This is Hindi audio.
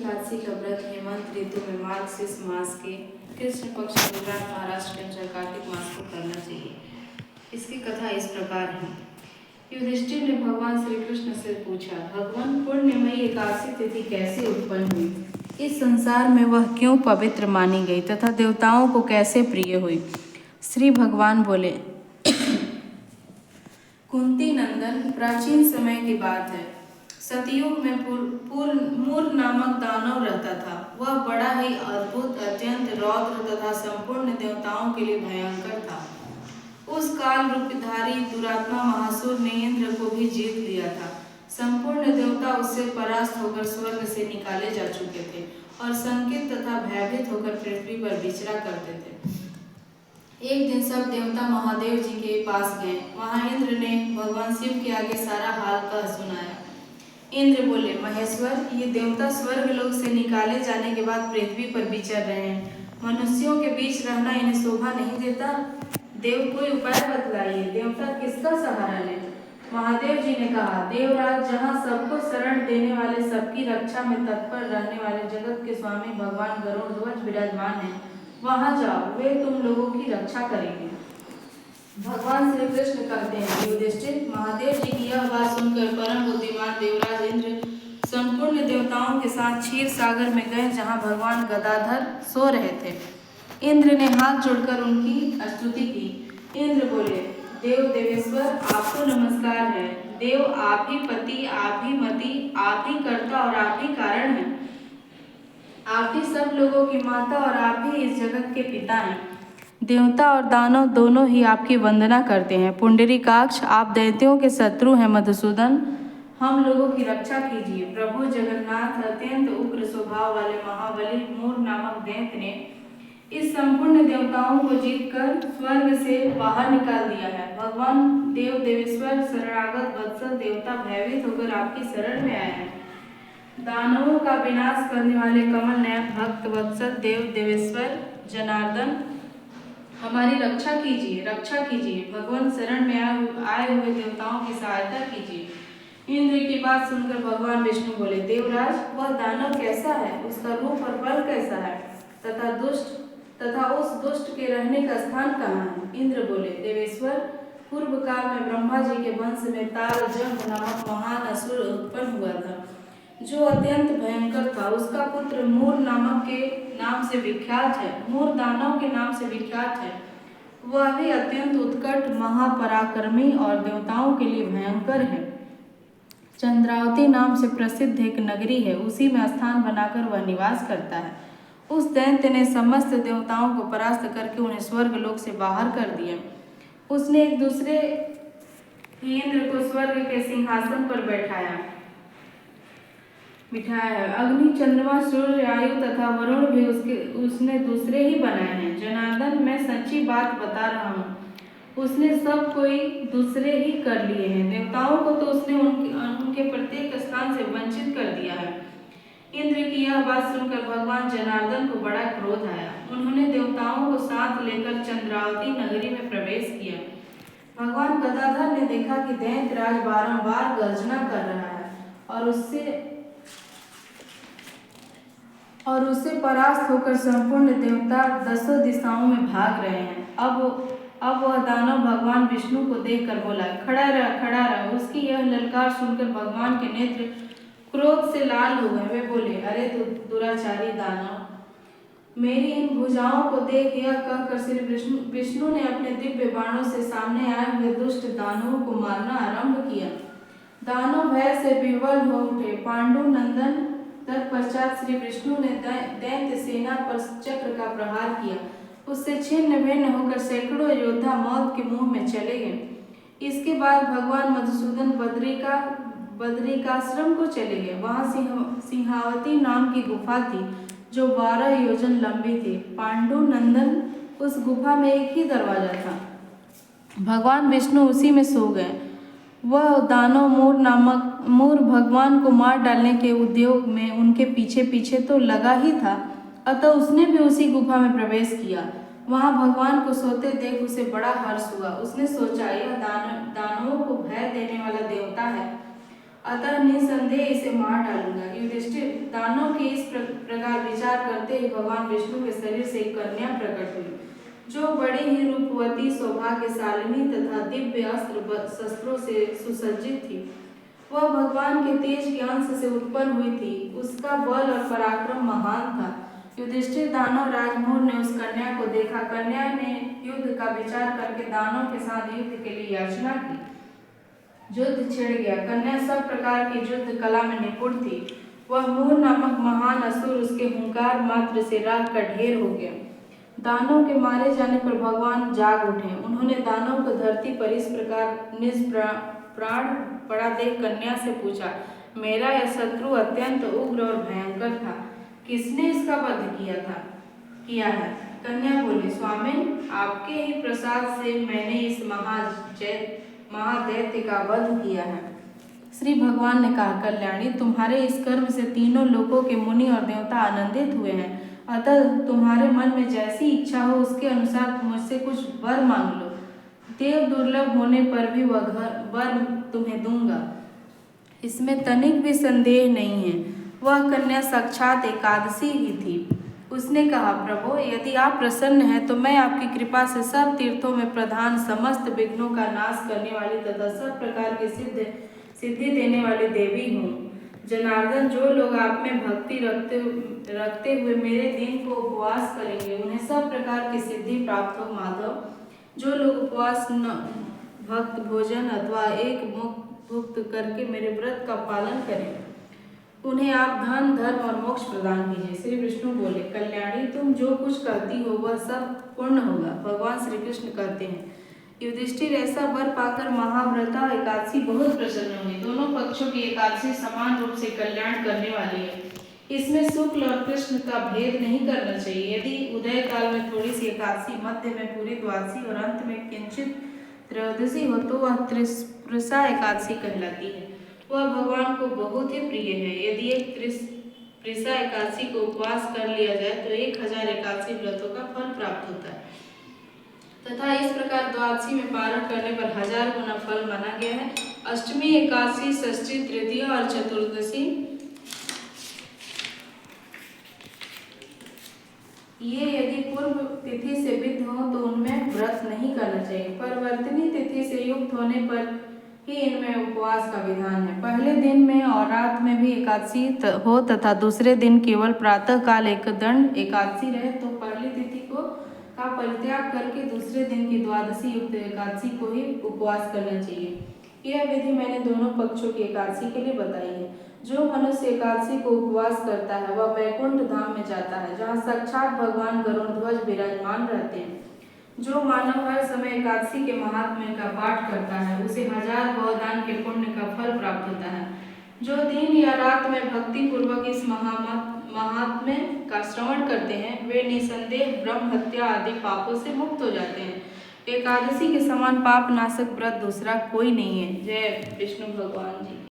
एकादशी का व्रत हेमंत ऋतु में मार्गशीर्ष मास के कृष्ण पक्ष गुजरात महाराष्ट्र के अनुसार कार्तिक मास को करना चाहिए। इसकी कथा इस प्रकार है। युधिष्ठिर ने भगवान श्री कृष्ण से पूछा, भगवान पुण्यमयी एकादशी तिथि कैसे उत्पन्न हुई? इस संसार में वह क्यों पवित्र मानी गई तथा देवताओं को कैसे प्रिय हुई? श्री भगवान बोले, कुंती नंदन, प्राचीन समय की बात है। सतयुग में मूर नामक दानव रहता था। वह बड़ा ही अद्भुत, अत्यंत रौद्र तथा संपूर्ण देवताओं के लिए भयंकर था। उस काल रूपधारी दुरात्मा महासुर ने इंद्र को भी जीत लिया था। संपूर्ण देवता उससे परास्त होकर स्वर्ग से निकाले जा चुके थे और संकित तथा भयभीत होकर पृथ्वी पर विचरा करते थे। एक दिन सब देवता महादेव जी के पास गए। वहां इंद्र ने भगवान शिव के आगे सारा हाल कह सुनाया। इंद्र बोले, महेश्वर, ये देवता स्वर्ग लोक से निकाले जाने के बाद पृथ्वी पर विचर रहे हैं। मनुष्यों के बीच रहना इन्हें शोभा नहीं देता। देव, कोई उपाय बतलाइए, देवता किसका सहारा लें? महादेव जी ने कहा, देवराज, जहाँ सबको शरण देने वाले, सबकी रक्षा में तत्पर रहने वाले जगत के स्वामी भगवान गरुड़ ध्वज विराजमान हैं, वहां जाओ, वे तुम लोगों की रक्षा करेंगे। भगवान श्री कृष्ण कहते हैं, युधिष्ठिर, महादेव जी की यह बात सुनकर परम बुद्धिमान देवराज इंद्र संपूर्ण देवताओं के साथ क्षीर सागर में गए, जहां भगवान गदाधर सो रहे थे। इंद्र ने हाथ जोड़कर उनकी स्तुति की। इंद्र बोले, देव देवेश्वर, आपको नमस्कार है। देव, आप ही पति, आप ही मति, आप ही कर्ता और आप ही कारण हैं। आप ही सब लोगों की माता और आप ही इस जगत के पिता हैं। देवता और दानव दोनों ही आपकी वंदना करते हैं। पुंडरीकाक्ष, आप दैत्यों के शत्रु हैं। मधुसूदन, हम लोगों की रक्षा कीजिए। प्रभु जगन्नाथ, अत्यंत उग्र स्वभाव वाले महाबली मूर नामक दैत्य ने इस संपूर्ण देवताओं को जीतकर स्वर्ग से बाहर निकाल दिया है। भगवान देव देवेश्वर, शरणागत वत्सल देवता भयभीत होकर आपकी शरण में आए हैं। दानवों का विनाश करने वाले कमल नयन भक्त वत्सल देव देवेश्वर जनार्दन, हमारी रक्षा कीजिए, रक्षा कीजिए। भगवान शरण में आए हुए देवताओं की सहायता कीजिए। इंद्र की बात सुनकर भगवान विष्णु बोले, देवराज, वह दानव कैसा है? उसका रूप और बल कैसा है? तथा उस दुष्ट के रहने का स्थान कहाँ है? इंद्र बोले, देवेश्वर, पूर्व काल में ब्रह्मा जी के वंश में ताल जंग नामक महान असुर उत्पन्न हुआ था, जो अत्यंत भयंकर था। उसका पुत्र मूर नामक के नाम से विख्यात है, मूर दानव के नाम से विख्यात है। वह भी अत्यंत उत्कट, महापराक्रमी और देवताओं के लिए भयंकर है। चंद्रावती नाम से प्रसिद्ध एक नगरी है, उसी में स्थान बनाकर वह निवास करता है। उस दैत्य ने समस्त देवताओं को परास्त करके उन्हें स्वर्ग लोक से बाहर कर दिया। उसने एक दूसरे इंद्र को स्वर्ग के सिंहासन पर बिठाया है। अग्नि, चंद्रमा, सूर्य, आयु तथा वरुण भी उसने दूसरे ही बनाए हैं। जनार्दन, मैं सच्ची बात बता रहा हूँ, उसने सब कोई दूसरे ही कर लिए हैं। देवताओं को तो उसने उनके प्रत्येक स्थान से वंचित कर दिया है। इंद्र की यह बात सुनकर भगवान जनार्दन को बड़ा क्रोध आया। उन्होंने देवताओं को साथ लेकर चंद्रावती नगरी में प्रवेश किया। भगवान गदाधर ने देखा कि दैत्यराज बारंबार गर्जना कर रहा है और उससे परास्त होकर संपूर्ण देवता दसों दिशाओं में भाग रहे हैं। अब वह दानव भगवान विष्णु को देखकर बोला, खड़ा रह, खड़ा रह। उसकी यह ललकार सुनकर भगवान के नेत्र क्रोध से लाल हो गए। वे बोले, अरे दुराचारी दानव, मेरी इन भुजाओं को देख। यह कहकर श्री विष्णु ने अपने दिव्य बाणों से सामने आए हुए दुष्ट दानवों को मारना आरंभ किया। दानव भय से विह्वल हो उठे। पांडु नंदन, तत्पश्चात श्री विष्णु ने दैत्य सेना पर चक्र का प्रहार किया। उससे छिन्न भिन्न होकर सैकड़ों योद्धा मौत के मुंह में चले गए। इसके बाद भगवान मधुसूदन बदरिकाश्रम को चले गए। वहां सिंहावती नाम की गुफा थी, जो 12 योजन लंबी थी। पांडु नंदन, उस गुफा में एक ही दरवाजा था। भगवान विष्णु उसी में सो गए। वह दानव मूर भगवान को मार डालने के उद्योग में उनके पीछे पीछे तो लगा ही था, अतः उसने भी उसी गुफा में प्रवेश किया। वहां भगवान को सोते देख उसे बड़ा हर्ष हुआ। उसने सोचा, यह दानवों को भय देने वाला देवता है। अतः निसंदेह इसे मार डालूंगा। युधिष्ठिर, दानव के इस प्रकार विचार करते ही भगवान विष्णु के शरीर से एक कन्या प्रकट हुई, जो बड़ी ही रूपवती, सौभाग्यशालिनी तथा दिव्य अस्त्र शस्त्रों से सुसज्जित थी। वह भगवान के तेज के अंश से उत्पन्न हुई थी। उसका बल और पराक्रम महान था। युधिष्ठिर, दानव राजमोर ने उस कन्या को देखा। कन्या ने युद्ध का विचार करके दानव के साथ युद्ध के लिए याचना की। युद्ध छिड़ गया। कन्या सब प्रकार की युद्ध कला में निपुण थी। वह मूर नामक महान असुर उसके हुंकार मात्र से राख का ढेर हो गया। दानव के मारे जाने पर भगवान जाग उठे। उन्होंने दानव को धरती पर इस प्रकार निष्प्राण पड़ा देख कन्या से पूछा, मेरा यह शत्रु अत्यंत उग्र और भयंकर था, किसने इसका वध किया है? कन्या बोली, स्वामिन, आपके ही प्रसाद से मैंने इस महादैत्य का वध किया है। श्री भगवान ने कहा, कल्याणी, तुम्हारे इस कर्म से तीनों लोकों के मुनि और देवता आनंदित हुए हैं। अतः तुम्हारे मन में जैसी इच्छा हो उसके अनुसार मुझसे कुछ वर मांग लो। देव दुर्लभ होने पर भी वह वर तुम्हें दूंगा, इसमें तनिक भी संदेह नहीं है। वह कन्या साक्षात एकादशी ही थी। उसने कहा, प्रभु, यदि आप प्रसन्न हैं तो मैं आपकी कृपा से सब तीर्थों में प्रधान, समस्त विघ्नों का नाश करने वाली तथा सब प्रकार की सिद्धि देने वाली देवी हूँ। जनार्दन, जो लोग आप में भक्ति रखते हुए मेरे दिन को उपवास करेंगे उन्हें सब प्रकार की सिद्धि प्राप्त हो। माधव, जो लोग उपवास भक्त भोजन अथवा एक मुक्त करके मेरे व्रत का पालन करें उन्हें आप धन, धर्म और मोक्ष प्रदान कीजिए। श्री विष्णु बोले, कल्याणी, तुम जो कुछ कहती हो वह सब पूर्ण होगा। भगवान श्री कृष्ण कहते हैं, युधिष्ठिर, ऐसा वर पाकर महाव्रता एकादशी बहुत प्रसन्न हुई। दोनों पक्षों की एकादशी समान रूप से कल्याण करने वाली है। इसमें शुक्ल और कृष्ण का भेद नहीं करना चाहिए। यदि उदय काल में थोड़ी सी एकादशी, मध्य में पूरी द्वादशी और अंत में किंचित त्रयोदशी हो तो वह त्रिस्पर्शा एकादशी कहलाती है। वह भगवान को बहुत ही प्रिय है। यदि एक त्रिस्पर्शा एकादशी को उपवास कर लिया जाए तो 1000 एकादशी व्रतों का फल प्राप्त होता है तथा इस प्रकार द्वादशी में पारण करने पर 1000 गुना फल माना गया है। अष्टमी, एकादशी, षष्ठी, तृतीया और चतुर्दशी ये यदि पूर्व तिथि से विद्ध हो तो उनमें व्रत नहीं करना चाहिए। परिवर्तनी तिथि से युक्त होने पर ही इनमें उपवास का विधान है। पहले दिन में और रात में भी एकादशी हो तथा दूसरे दिन केवल प्रातः काल एक दंड एकादशी रहे तो पहली तिथि का परित्याग करके दूसरे दिन की द्वादशी युक्त एकादशी को ही उपवास करना चाहिए। यह विधि मैंने दोनों पक्षों की एकादशी के लिए बताई है। जो मनुष्य एकादशी को उपवास करता है वह वैकुंठ धाम में जाता है, जहाँ साक्षात भगवान गरुड़ ध्वज विराजमान रहते हैं। जो मानव हर समय एकादशी के महात्म्य का पाठ करता है उसे 1000 गौदान के पुण्य का फल प्राप्त होता है। जो दिन या रात में भक्ति पूर्वक इस महात्म्य का श्रवण करते हैं वे निसंदेह ब्रह्म हत्या आदि पापों से मुक्त हो जाते हैं। एकादशी के समान पाप नाशक व्रत दूसरा कोई नहीं है। जय विष्णु भगवान जी।